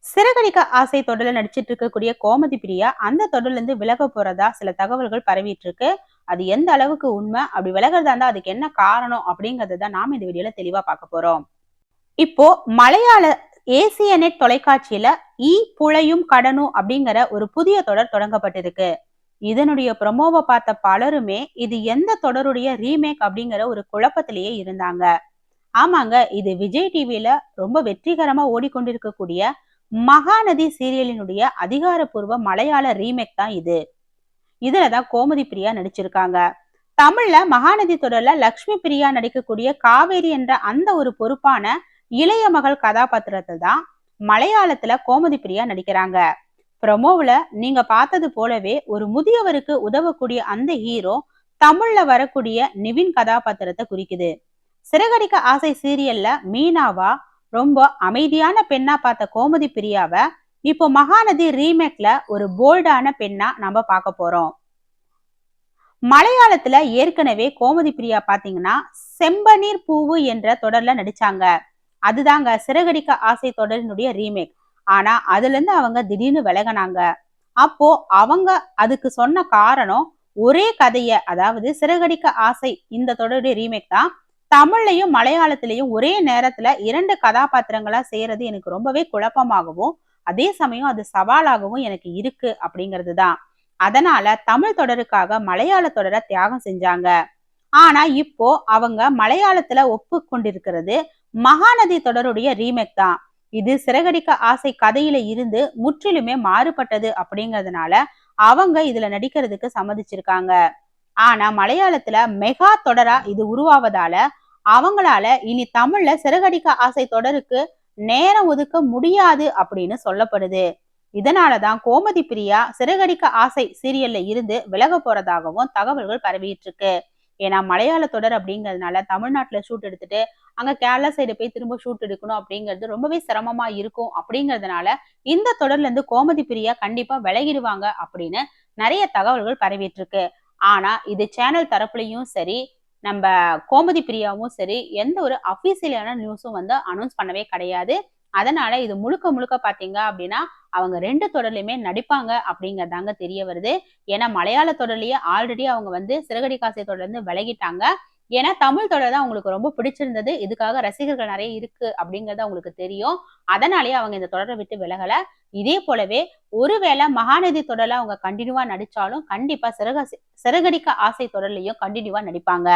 சிறகடிக்க ஆசை தொடர்ல நடிச்சிட்டு இருக்கக்கூடிய கோமதி பிரியா அந்த தொடர்ல இருந்து விலக போறதா சில தகவல்கள் பரவிட்டு இருக்கு. அது எந்த அளவுக்கு உண்மை, அப்படி விலகிறதா இருந்தா அதுக்கு என்ன காரணம் அப்படிங்கறத தான் நாம இந்த வீடியோல தெளிவா பார்க்க போறோம். இப்போ மலையாள ஏசிய நெட் தொலைக்காட்சியில புழையும் கடனும் அப்படிங்கிற ஒரு புதிய தொடர் தொடங்கப்பட்டிருக்கு. இதனுடைய ப்ரொமோவை பார்த்த பலருமே இது எந்த தொடருடைய ரீமேக் அப்படிங்கிற ஒரு குழப்பத்திலேயே இருந்தாங்க. ஆமாங்க, இது விஜய் டிவில ரொம்ப வெற்றிகரமா ஓடிக்கொண்டிருக்கக்கூடிய மகாநதி சீரியலினுடைய அதிகாரப்பூர்வ மலையாள ரீமேக் தான் இது. இதுலதான் கோமதி பிரியா நடிச்சிருக்காங்க. தமிழ்ல மகாநதி தொடர்ல லக்ஷ்மி பிரியா நடிக்கக்கூடிய காவேரி என்ற அந்த ஒரு பொறுப்பான இளைய மகள் கதாபாத்திரத்தை தான் மலையாளத்துல கோமதி பிரியா நடிக்கிறாங்க. ப்ரமோவுல நீங்க பார்த்தது போலவே ஒரு முதியவருக்கு உதவக்கூடிய அந்த ஹீரோ தமிழ்ல வரக்கூடிய நிவின் கதாபாத்திரத்தை குறிக்குது. சிறகடிக்க ஆசை சீரியல்ல மீனாவா ரொம்ப அமைதியான பெண்ணா பார்த்த கோமதி பிரியாவை இப்போ மகாநதி ரீமேக்ல ஒரு போல்டான பெண்ணா நம்ம பார்க்க போறோம். மலையாளத்துல ஏற்கனவே கோமதி பிரியா பாத்தீங்கன்னா செம்பனீர் பூவு என்ற தொடர்ல நடிச்சாங்க. அதுதாங்க சிறகடிக்க ஆசை தொடரினுடைய ரீமேக். ஆனா அதுல இருந்து அவங்க திடீர்னு விலகினாங்க. அப்போ அவங்க அதுக்கு சொன்ன காரணம், ஒரே கதைய, அதாவது சிறகடிக்க ஆசை இந்த தொடருடைய ரீமேக் தான் தமிழ்லையும் மலையாளத்திலையும் ஒரே நேரத்துல 2 கதாபாத்திரங்களா செய்யறது எனக்கு ரொம்பவே குழப்பமாகவும் அதே சமயம் அது சவாலாகவும் எனக்கு இருக்கு அப்படிங்கிறது தான். அதனால தமிழ் தொடருக்காக மலையாள தொடரை தியாகம் செஞ்சாங்க. ஆனா இப்போ அவங்க மலையாளத்துல ஒப்புக்கொண்டிருக்கிறது மகாநதி தொடருடைய ரீமேக் தான். இது சிறகடிக்க ஆசை கதையில இருந்து முற்றிலுமே மாறுபட்டது அப்படிங்கிறதுனால அவங்க இதுல நடிக்கிறதுக்கு சம்மதிச்சிருக்காங்க. ஆனா மலையாளத்துல மெகா தொடரா இது உருவாவதால அவங்களால இனி தமிழ்ல சிறகடிக்க ஆசை தொடருக்கு நேரம் ஒதுக்க முடியாது அப்படின்னு சொல்லப்படுது. இதனாலதான் கோமதி பிரியா சிறகடிக்க ஆசை சீரியல்ல இருந்து விலக போறதாகவும் தகவல்கள் பரவிட்டு இருக்கு. ஏன்னா மலையாள தொடர் அப்படிங்கிறதுனால தமிழ்நாட்டுல ஷூட் எடுத்துட்டு அங்க கேரளா சைடு போய் திரும்ப ஷூட் எடுக்கணும் அப்படிங்கிறது ரொம்பவே சிரமமா இருக்கும் அப்படிங்கிறதுனால இந்த தொடர்ல இருந்து கோமதி பிரியா கண்டிப்பா விலகிடுவாங்க அப்படின்னு நிறைய தகவல்கள் பரவிட்டு இருக்கு. ஆனா இது சேனல் தரப்புலையும் சரி, நம்ம கோமதி பிரியாவும் சரி, எந்த ஒரு அபிஷியலான நியூஸும் வந்து அனௌன்ஸ் பண்ணவே கிடையாது. அதனால இது முழுக்க முழுக்க பாத்தீங்க அப்படின்னா அவங்க 2 தொடர்லயுமே நடிப்பாங்க அப்படிங்கறதாங்க தெரிய வருது. ஏன்னா மலையாள தொடர்லயே ஆல்ரெடி அவங்க வந்து சிறகடிக்க ஆசை தொடர்ல இருந்து விலகிட்டாங்க. ஏன்னா தமிழ் தொடர் தான் அவங்களுக்கு ரொம்ப பிடிச்சிருந்தது. இதுக்காக ரசிகர்கள் நிறைய இருக்கு அப்படிங்கறது அவங்களுக்கு தெரியும். அதனாலேயே அவங்க இந்த தொடரை விட்டு விலகல. இதே போலவே ஒருவேளை மகாநதி தொடர்ல அவங்க கண்டினியூவா நடிச்சாலும் கண்டிப்பா சிறகடிக்க ஆசை தொடர்லயும் கண்டினியூவா நடிப்பாங்க.